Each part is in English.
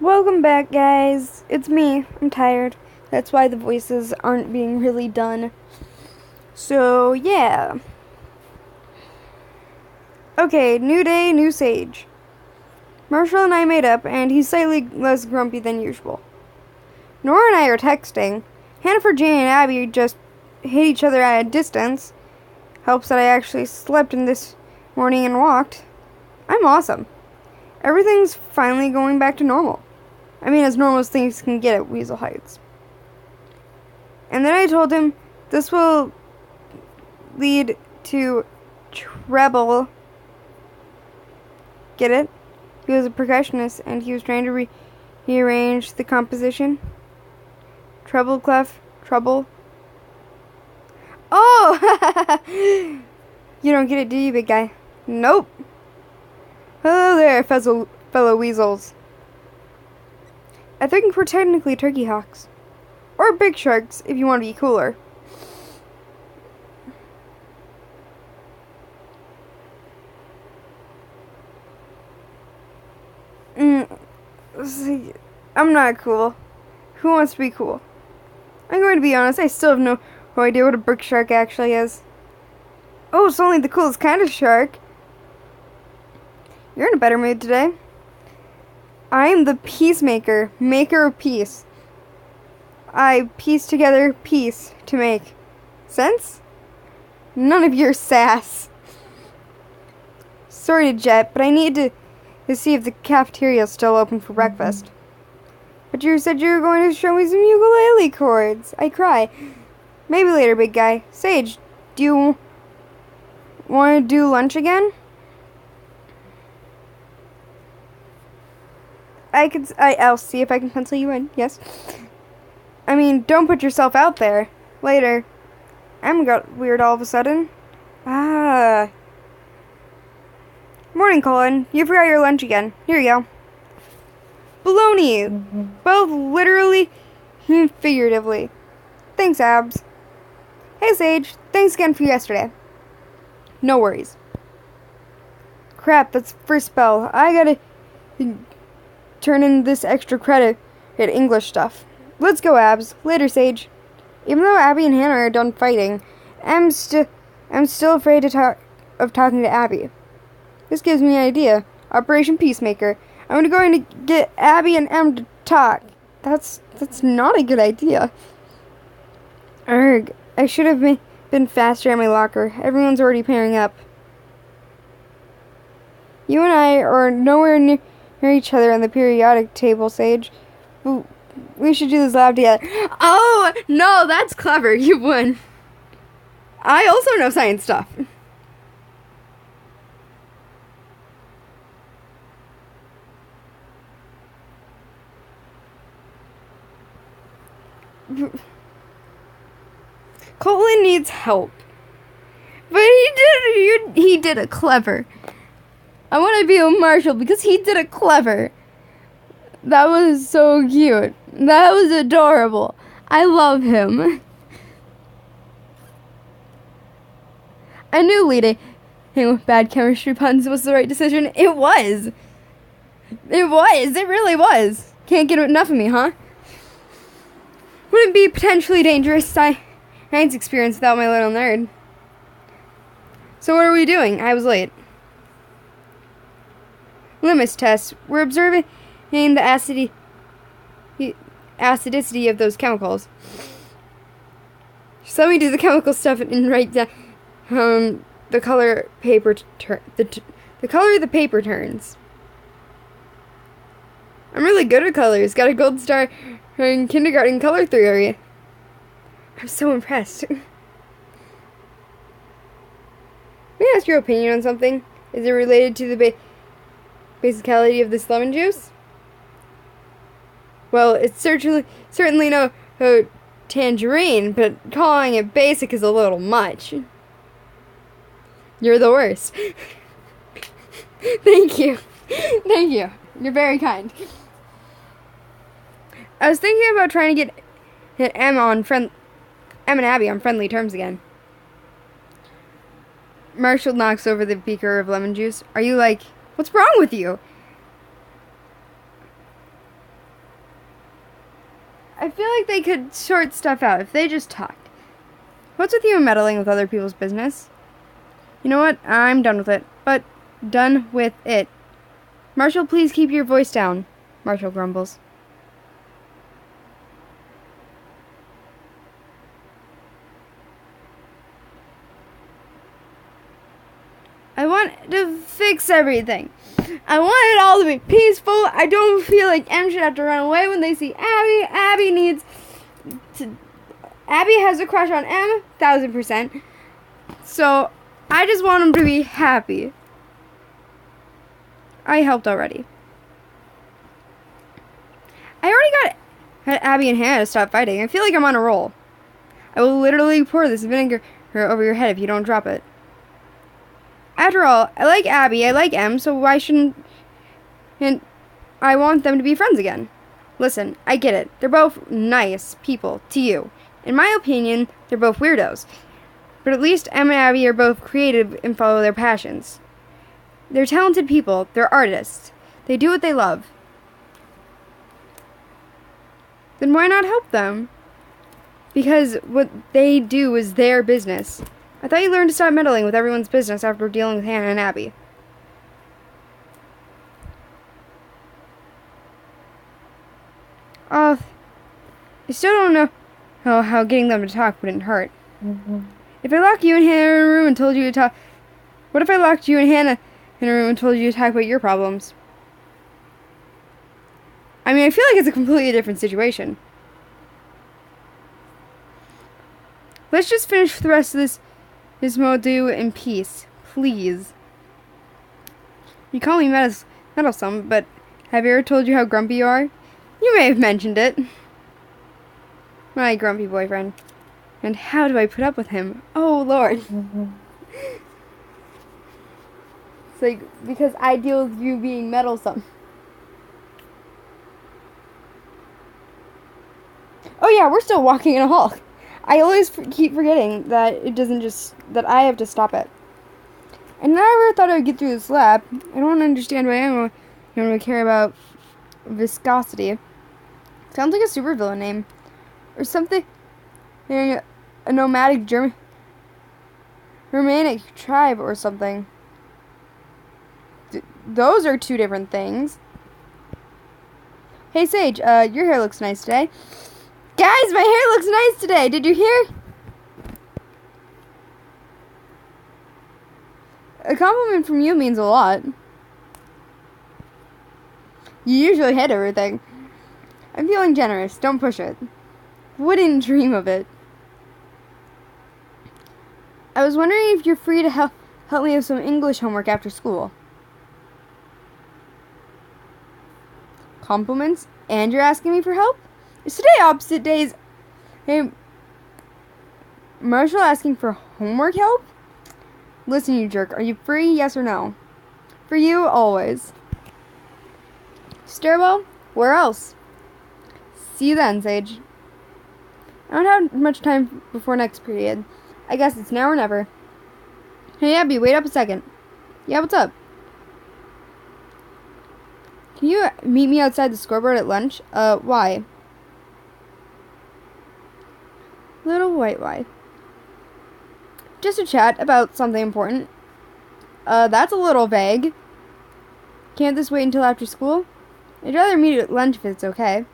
Welcome back, guys. It's me. I'm tired. That's why the voices aren't being really done. So, yeah. Okay, new day, new Sage. Marshall and I made up, and he's slightly less grumpy than usual. Nora and I are texting. Hannaford, Jane, and Abby just hit each other at a distance. Helps that I actually slept in this morning and walked. I'm awesome. Everything's finally going back to normal. I mean, as normal as things can get at Weasel Heights. And then I told him this will lead to treble. Get it? He was a percussionist and he was trying to rearrange the composition. Treble, clef, trouble. Oh! You don't get it, do you, big guy? Nope. Hello there, fellow weasels. I think we're technically turkey hawks. Or big sharks, if you want to be cooler. See, I'm not cool. Who wants to be cool? I'm going to be honest, I still have no idea what a brick shark actually is. Oh, it's only the coolest kind of shark. You're in a better mood today. I am the peacemaker, maker of peace. I piece together peace to make sense? None of your sass. Sorry to jet, but I need to see if the cafeteria is still open for breakfast. But you said you were going to show me some ukulele chords. I cry. Maybe later, big guy. Sage, do you want to do lunch again? I'll see if I can pencil you in. Yes. I mean, don't put yourself out there. Later. Em got weird all of a sudden. Morning, Colin. You forgot your lunch again. Here you go. Baloney. Both literally and figuratively. Thanks, Abs. Hey, Sage. Thanks again for yesterday. No worries. Crap, that's first spell. I gotta turn in this extra credit at English stuff. Let's go, Abs. Later, Sage. Even though Abby and Hannah are done fighting, I'm still afraid of talking to Abby. This gives me an idea. Operation Peacemaker. I'm going to get Abby and Em to talk. That's not a good idea. Erg. I should have been faster at my locker. Everyone's already pairing up. You and I are nowhere near each other on the periodic table, Sage. We should do this lab together. Oh, no, that's clever. You won. I also know science stuff. Colin needs help. But he did a clever. I want to be a Marshall because he did a clever. That was so cute. That was adorable. I love him. I knew leading with bad chemistry puns was the right decision. It was. It really was. Can't get enough of me, huh? Wouldn't be potentially dangerous science experience without my little nerd. So what are we doing? I was late. Limits test. We're observing the acidity of those chemicals. So we do the chemical stuff and write down the color the color the paper turns. I'm really good at colors. Got a gold star in kindergarten color theory. I'm so impressed. May I ask your opinion on something? Is it related to the basicality of this lemon juice? Well, it's certainly no tangerine, but calling it basic is a little much. You're the worst. Thank you. Thank you. You're very kind. I was thinking about trying to get Em and Abby on friendly terms again. Marshall knocks over the beaker of lemon juice. Are you like, what's wrong with you? I feel like they could sort stuff out if they just talked. What's with you meddling with other people's business? You know what? I'm done with it. But done with it. Marshall, please keep your voice down. Marshall grumbles. I want to fix everything. I want it all to be peaceful. I don't feel like Em should have to run away when they see Abby. Abby has a crush on Em, 1000%. So I just want them to be happy. I helped already. I already got Abby and Hannah to stop fighting. I feel like I'm on a roll. I will literally pour this vinegar over your head if you don't drop it. After all, I like Abby, I like Em, so why shouldn't... And I want them to be friends again. Listen, I get it. They're both nice people to you. In my opinion, they're both weirdos. But at least Em and Abby are both creative and follow their passions. They're talented people. They're artists. They do what they love. Then why not help them? Because what they do is their business. I thought you learned to stop meddling with everyone's business after dealing with Hannah and Abby. I still don't know how getting them to talk wouldn't hurt. If I locked you and Hannah in a room and told you to talk... What if I locked you and Hannah in a room and told you to talk about your problems? I mean, I feel like it's a completely different situation. Let's just finish the rest of this modu in peace, please. You call me meddlesome, but have I ever told you how grumpy you are? You may have mentioned it. My grumpy boyfriend. And how do I put up with him? Oh, Lord. It's like, because I deal with you being meddlesome. Oh yeah, we're still walking in a hall. I always keep forgetting that it doesn't just... that I have to stop it. I never thought I would get through this lab. I don't understand why anyone would care about viscosity. Sounds like a supervillain name. Or something... a nomadic Germanic tribe or something. Those are two different things. Hey Sage, your hair looks nice today. Guys, my hair looks nice today. Did you hear? A compliment from you means a lot. You usually hit everything. I'm feeling generous. Don't push it. Wouldn't dream of it. I was wondering if you're free to help me with some English homework after school. Compliments? And you're asking me for help? Is today opposite days? Hey, Marshall asking for homework help? Listen, you jerk. Are you free? Yes or no? For you, always. Stairwell? Where else? See you then, Sage. I don't have much time before next period. I guess it's now or never. Hey, Abby, wait up a second. Yeah, what's up? Can you meet me outside the scoreboard at lunch? Why? Little white why? Just a chat about something important. That's a little vague. Can't this wait until after school? I'd rather meet at lunch if it's okay.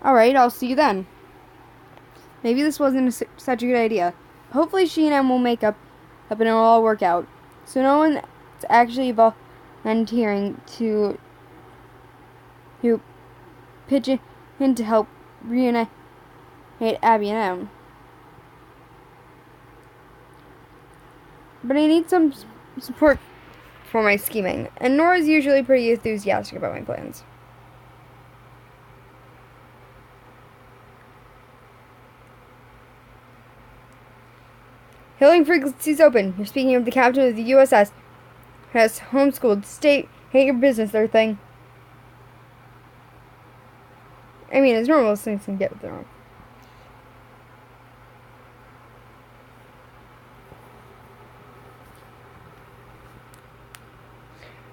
Alright, I'll see you then. Maybe this wasn't such a good idea. Hopefully she and Em will make up and it'll all work out. So no one's actually volunteering to pitch in to help reunite Abby and Em. But I need some support for my scheming, and Nora's usually pretty enthusiastic about my plans. Hailing frequencies open. You're speaking of the captain of the USS. Has homeschooled. State, hate your business, their thing. I mean, as normal as things can get with them.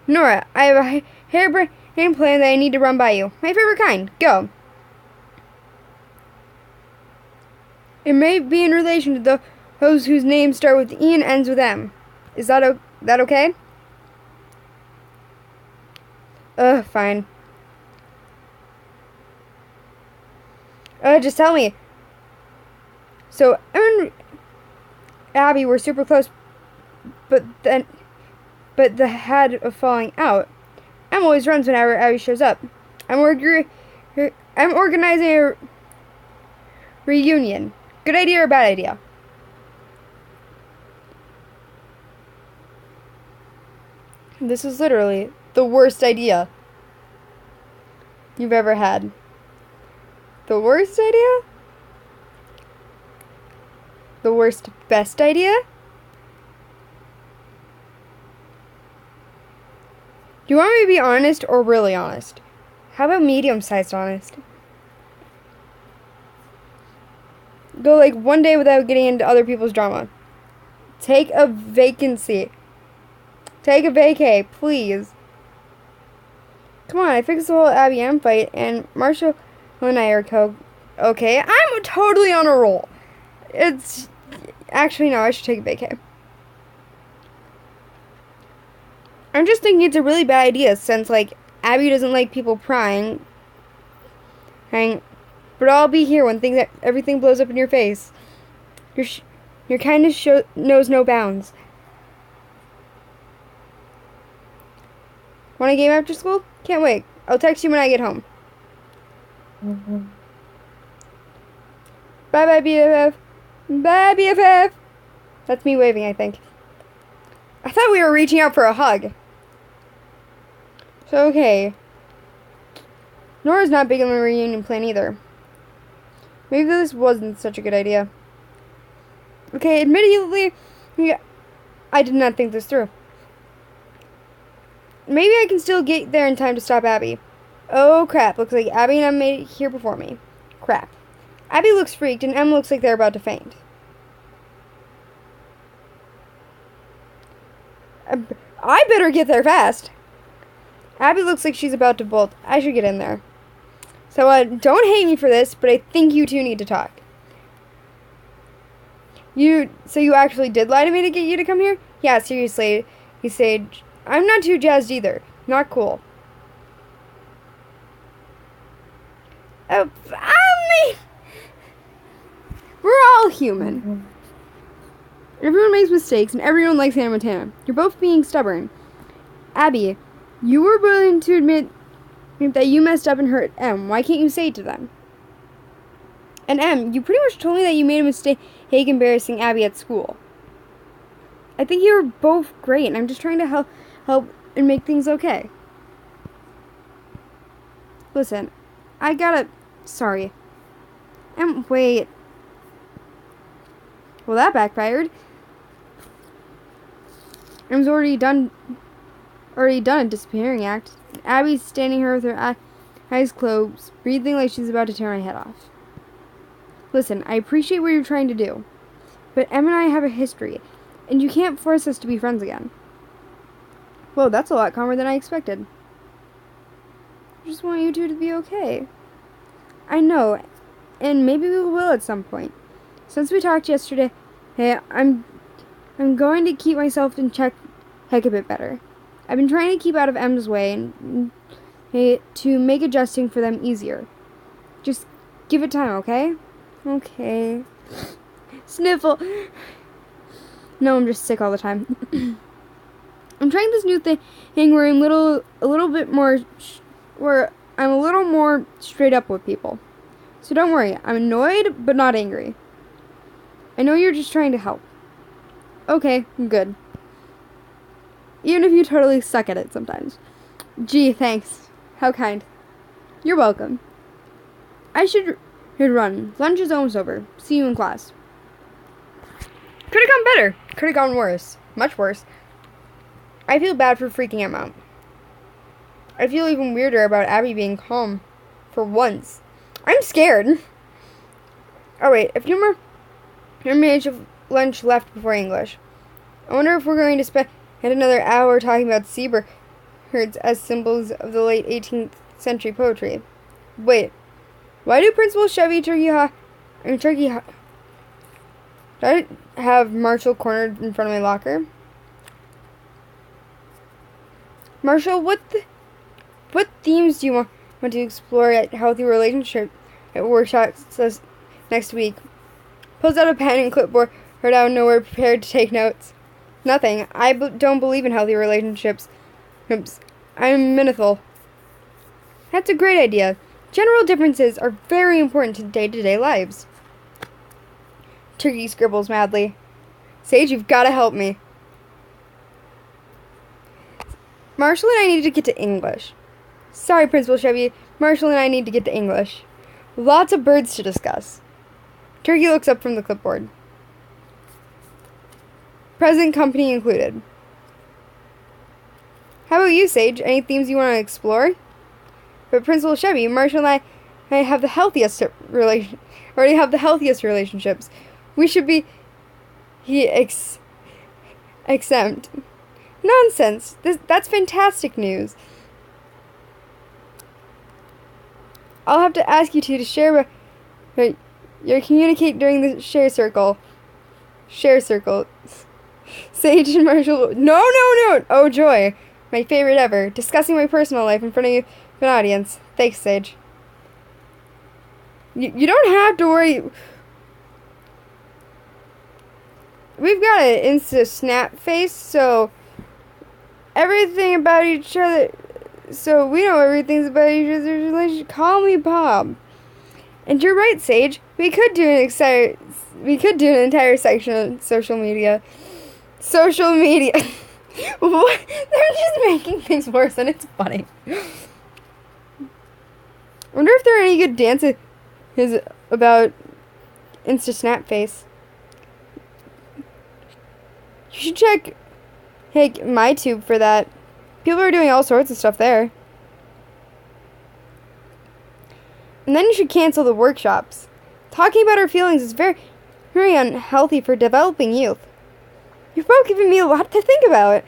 Nora, I have a harebrained plan that I need to run by you. My favorite kind. Go. It may be in relation to those whose names start with E and ends with M. Is that okay? Fine. Just tell me. So, Emma and Abby were super close, but the had a falling out. Emma always runs whenever Abby shows up. I'm organizing a reunion. Good idea or bad idea? This is literally the worst idea you've ever had. The worst idea? The worst best idea? Do you want me to be honest or really honest? How about medium-sized honest? Go like one day without getting into other people's drama. Take a vacancy. Take a vacay, please. Come on, I fixed the whole Abby M fight, and Marshall and I are okay. I'm totally on a roll. It's... Actually, no, I should take a vacay. I'm just thinking it's a really bad idea since, like, Abby doesn't like people prying. But I'll be here when everything blows up in your face. Your kindness knows no bounds. Want a game after school? Can't wait. I'll text you when I get home. Bye-bye, BFF. Bye, BFF. That's me waving, I think. I thought we were reaching out for a hug. So, okay. Nora's not big on the reunion plan either. Maybe this wasn't such a good idea. Okay, admittedly, I did not think this through. Maybe I can still get there in time to stop Abby. Oh, crap. Looks like Abby and Em made it here before me. Crap. Abby looks freaked, and Em looks like they're about to faint. I better get there fast. Abby looks like she's about to bolt. I should get in there. So, don't hate me for this, but I think you two need to talk. So you actually did lie to me to get you to come here? Yeah, seriously. He said, I'm not too jazzed either. Not cool. I mean, we're all human. Everyone makes mistakes, and everyone likes Hannah Montana. You're both being stubborn. Abby, you were willing to admit that you messed up and hurt Em. Why can't you say it to them? And Em, you pretty much told me that you made a mistake embarrassing Abby at school. I think you were both great, and I'm just trying to help and make things okay. Listen, sorry. Em, wait. Well, that backfired. Em's already done a disappearing act. Abby's standing here with her eyes closed, breathing like she's about to tear my head off. Listen, I appreciate what you're trying to do, but Em and I have a history, and you can't force us to be friends again. Whoa, that's a lot calmer than I expected. I just want you two to be okay. I know, and maybe we will at some point. Since we talked yesterday, hey, I'm going to keep myself in check a bit better. I've been trying to keep out of Em's way and to make adjusting for them easier. Just give it time, okay? Okay. Sniffle. No, I'm just sick all the time. I'm trying this new thing where I'm a little bit more, where I'm a little more straight up with people. So don't worry, I'm annoyed but not angry. I know you're just trying to help. Okay, good. Even if you totally suck at it sometimes. Gee, thanks. How kind. You're welcome. I should run. Lunch is almost over. See you in class. Could have gone better. Could have gone worse. Much worse. I feel bad for freaking him out. I feel even weirder about Abby being calm. For once. I'm scared. Oh wait, a few more minutes of lunch left before English. I wonder if we're going to spend another hour talking about seabirds as symbols of the late 18th century poetry. Wait, why do principals shove turkey Do I have Marshall cornered in front of my locker? Marshall, what themes do you want to explore at Healthy Relationship at workshops next week? Pulls out a pen and clipboard out of nowhere, prepared to take notes. Nothing. I don't believe in healthy relationships. Oops. I'm Minithal. That's a great idea. General differences are very important to day-to-day lives. Turkey scribbles madly. Sage, you've got to help me. Marshall and I need to get to English. Sorry, Principal Chevy. Marshall and I need to get to English. Lots of birds to discuss. Turkey looks up from the clipboard. Present company included. How about you, Sage? Any themes you want to explore? But Principal Chevy, Marshall and I have the healthiest already have the healthiest relationships. We should be exempt. Nonsense. That's fantastic news. I'll have to ask you two to share your communicate during the share circle. Share circle. Sage and Marshall. No. Oh, joy. My favorite ever. Discussing my personal life in front of an audience. Thanks, Sage. You don't have to worry. We've got an Insta snap face, so everything about each other. So we know everything's about each other's relationship. Call me Bob. And you're right, Sage. We could do an entire section on social media. Social media. What? They're just making things worse, and it's funny. I wonder if there are any good dances about Insta Snap Face. You should check my tube for that. People are doing all sorts of stuff there. And then you should cancel the workshops. Talking about our feelings is very, very unhealthy for developing youth. You've both given me a lot to think about.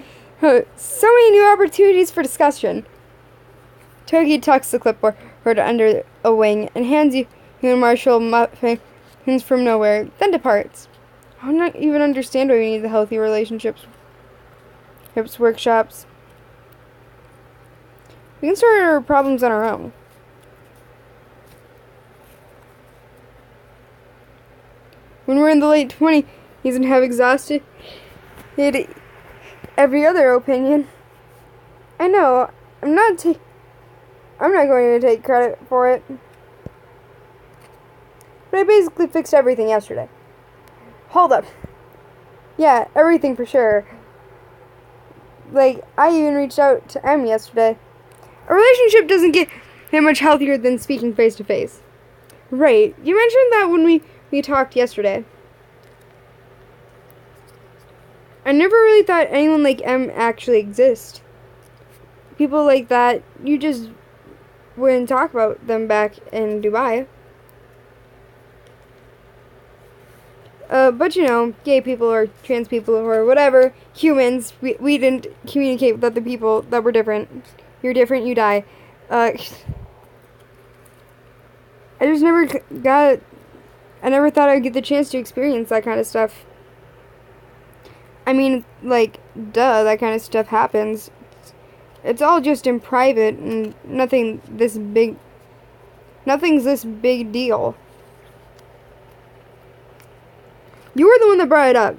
So many new opportunities for discussion. Turkey tucks the clipboard under a wing and hands you and Marshall muffins from nowhere, then departs. I don't even understand why we need the healthy relationships workshops. We can sort our problems on our own. When we're in the late 20s and have exhausted every other opinion. I know, I'm not going to take credit for it. But I basically fixed everything yesterday. Hold up. Yeah, everything for sure. Like, I even reached out to M yesterday. A relationship doesn't get that much healthier than speaking face to face. Right. You mentioned that when we talked yesterday. I never really thought anyone like M actually exists. People like that, you just wouldn't talk about them back in Dubai. But you know, gay people or trans people or whatever, humans, we didn't communicate with other people that were different. You're different, you die. I never thought I'd get the chance to experience that kind of stuff. I mean, like, duh, that kind of stuff happens. It's all just in private and nothing's this big deal. You were the one that brought it up.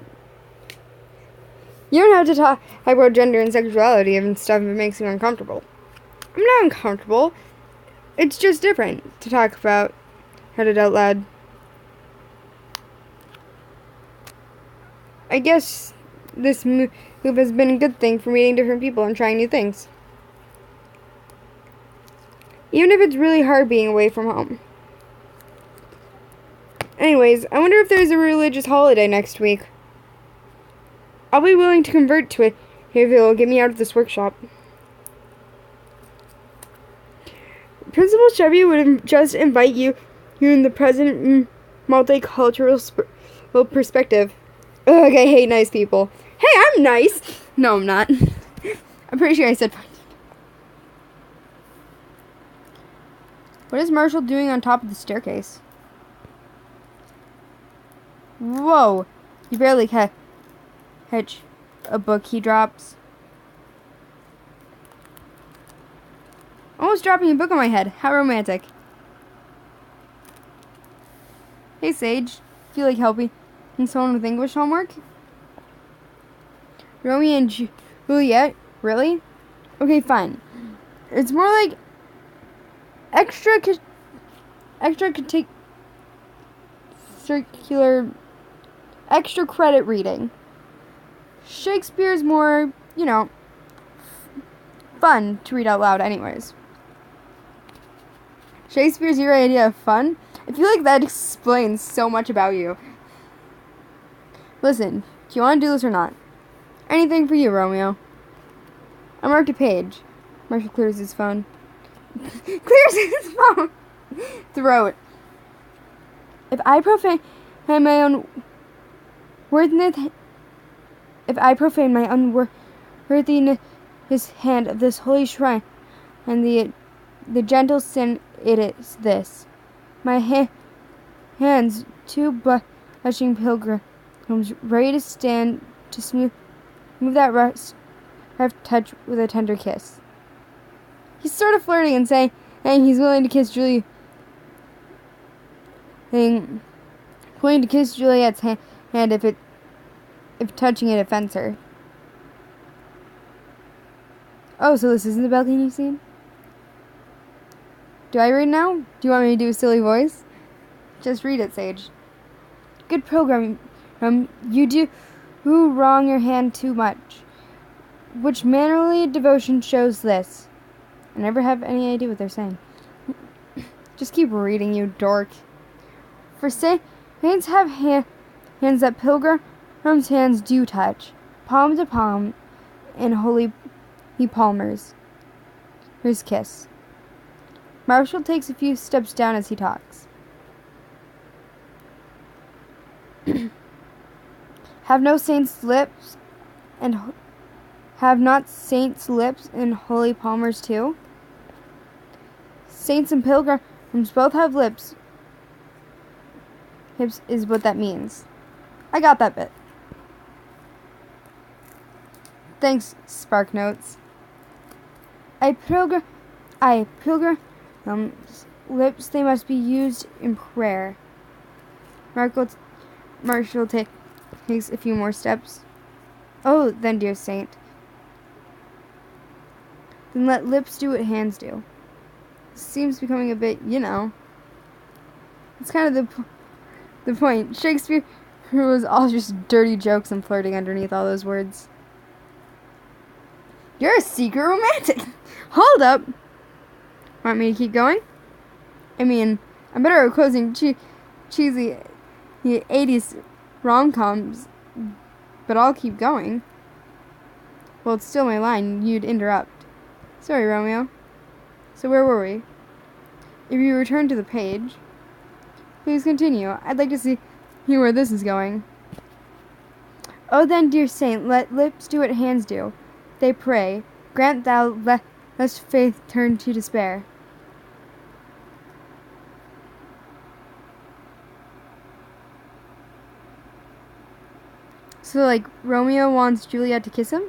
You don't have to talk about gender and sexuality and stuff if it makes you uncomfortable. I'm not uncomfortable. It's just different to talk about. Heard it out loud. I guess this move has been a good thing for meeting different people and trying new things. Even if it's really hard being away from home. Anyways, I wonder if there's a religious holiday next week. I'll be willing to convert to it if it'll get me out of this workshop. Principal Chevy would just invite you in the present multicultural perspective. Ugh, I hate nice people. Hey, I'm nice! No, I'm not. I'm pretty sure I said... What is Marshall doing on top of the staircase? Whoa. You barely catch a book he drops. Almost dropping a book on my head. How romantic. Hey, Sage. Feel like helping someone with English homework? Romeo and Juliet? Really? Okay, fine. It's more like extra credit reading. Shakespeare's more, fun to read out loud anyways. Shakespeare's your idea of fun? I feel like that explains so much about you. Listen, do you want to do this or not? Anything for you, Romeo. I marked a page. Marshall clears his phone. Throat. If I profane my own worthiness, hand of this holy shrine, and the gentle sin it is this. My hands, two blushing pilgrims, ready to stand to smooth that rough touch with a tender kiss. He's sort of flirting and saying he's willing to kiss Juliet's hand if touching it offends her. Oh, so this isn't the balcony scene? Do I read now? Do you want me to do a silly voice? Just read it, Sage. Good program. You do wrong your hand too much. Which mannerly devotion shows this? I never have any idea what they're saying. Just keep reading, you dork. For saints have hands that pilgrims' hands do touch, palm to palm, in holy palmers. His kiss. Marshall takes a few steps down as he talks. Have not saints' lips and holy palmers too? Saints and pilgrims both have lips. Hips is what that means. I got that bit. Thanks, Spark Notes. Lips, they must be used in prayer. Marshall takes a few more steps. Oh, then, dear saint. Then let lips do what hands do. Seems becoming a bit, It's kind of the point. Shakespeare was all just dirty jokes and flirting underneath all those words. You're a secret romantic. Hold up. Want me to keep going? I mean, I'm better at quoting cheesy 80s rom-coms, but I'll keep going. Well, it's still my line. You'd interrupt. Sorry, Romeo. So where were we? If you return to the page, please continue. I'd like to see where this is going. Oh, then, dear saint, let lips do what hands do. They pray. Grant thou lest faith turn to despair. So, Romeo wants Juliet to kiss him?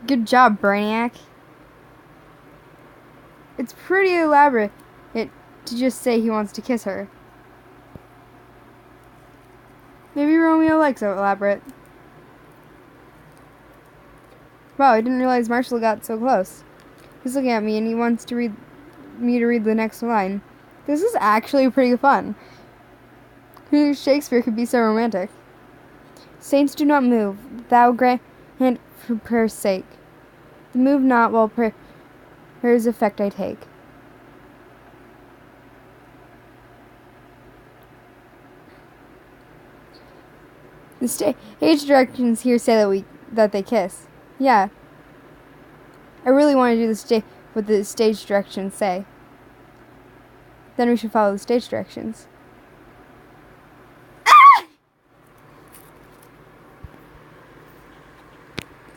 Good job, Brainiac. It's pretty elaborate to just say he wants to kiss her. Maybe Romeo likes so elaborate. Wow, I didn't realize Marshall got so close. He's looking at me and he wants to read the next line. This is actually pretty fun. Who knew Shakespeare could be so romantic? Saints do not move, thou grant for prayer's sake. Move not while prayer's effect I take. The stage directions here say that they kiss. Yeah. I really want to do what the stage directions say. Then we should follow the stage directions.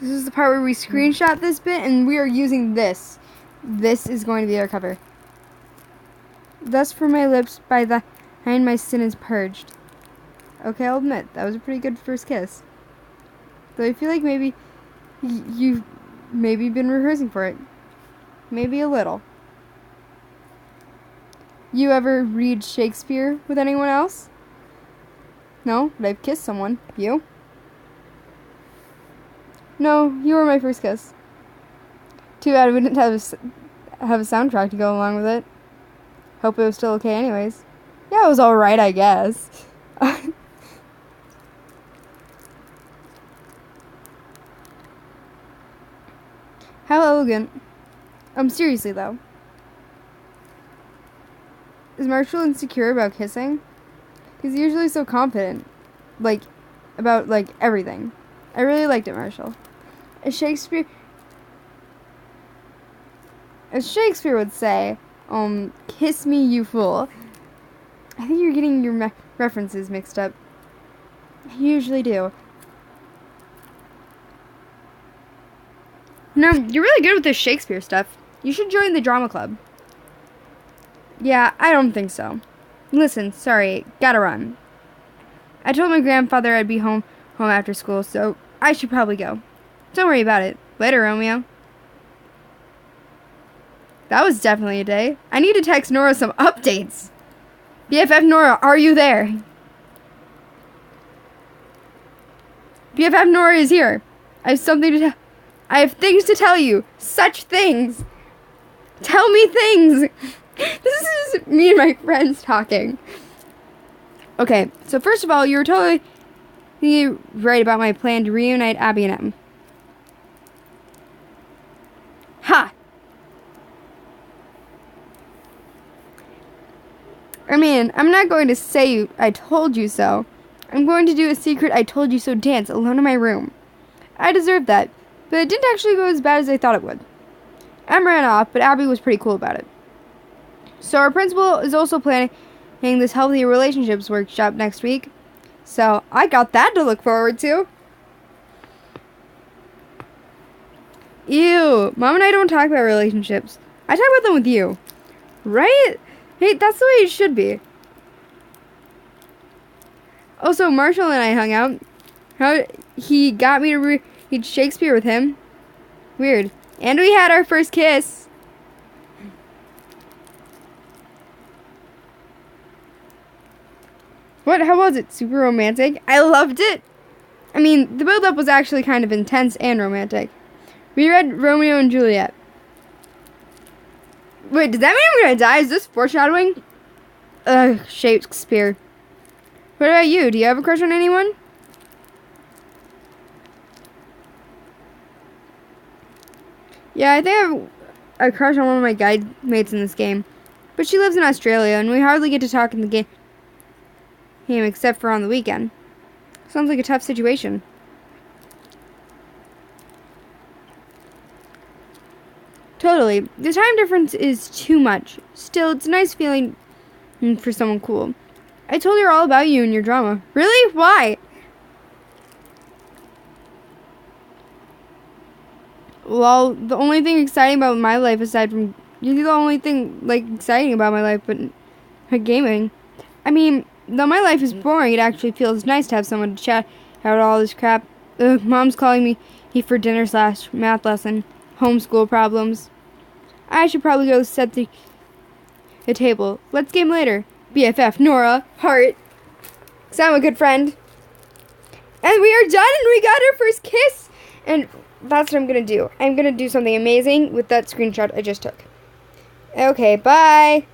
This is the part where we screenshot this bit, and we are using this. This is going to be our cover. Thus from my lips, by thine my sin is purged. Okay, I'll admit, that was a pretty good first kiss. Though I feel like maybe you've maybe been rehearsing for it. Maybe a little. You ever read Shakespeare with anyone else? No, but I've kissed someone. You? No, you were my first kiss. Too bad we didn't have a soundtrack to go along with it. Hope it was still okay anyways. Yeah, it was alright, I guess. How elegant. Seriously though. Is Marshall insecure about kissing? He's usually so confident. About everything. I really liked it, Marshall. As Shakespeare would say, kiss me, you fool. I think you're getting your references mixed up. You usually do. No, you're really good with this Shakespeare stuff. You should join the drama club. Yeah, I don't think so. Listen, sorry, gotta run. I told my grandfather I'd be home after school, so I should probably go. Don't worry about it. Later, Romeo. That was definitely a day. I need to text Nora some updates. BFF Nora, are you there? BFF Nora is here. I have things to tell you. Such things. Tell me things. This is me and my friends talking. Okay, so first of all, you were totally right about my plan to reunite Abby and Em. Ha! I mean, I'm not going to say I told you so. I'm going to do a secret I told you so dance alone in my room. I deserved that, but it didn't actually go as bad as I thought it would. Em ran off, but Abby was pretty cool about it. So our principal is also planning this healthy relationships workshop next week. So I got that to look forward to. Ew, Mom and I don't talk about relationships. I talk about them with you. Right? Hey, that's the way it should be. Also, Marshall and I hung out. He got me to read Shakespeare with him. Weird. And we had our first kiss. What? How was it? Super romantic? I loved it. I mean, the build-up was actually kind of intense and romantic. We read Romeo and Juliet. Wait, does that mean I'm gonna die? Is this foreshadowing? Shakespeare. What about you? Do you have a crush on anyone? Yeah, I think I have a crush on one of my guide mates in this game. But she lives in Australia, and we hardly get to talk in the game except for on the weekend. Sounds like a tough situation. Totally. The time difference is too much. Still, it's a nice feeling for someone cool. I told her all about you and your drama. Really? Why? Well, the only thing exciting about my life aside from... You're the only thing, exciting about my life, but gaming. I mean, though my life is boring, it actually feels nice to have someone to chat about all this crap. Mom's calling me for dinner/math lesson. Homeschool problems. I should probably go set the table. Let's game later. BFF, Nora, heart. 'Cause I'm a good friend. And we are done, and we got our first kiss. And that's what I'm going to do. I'm going to do something amazing with that screenshot I just took. Okay, bye.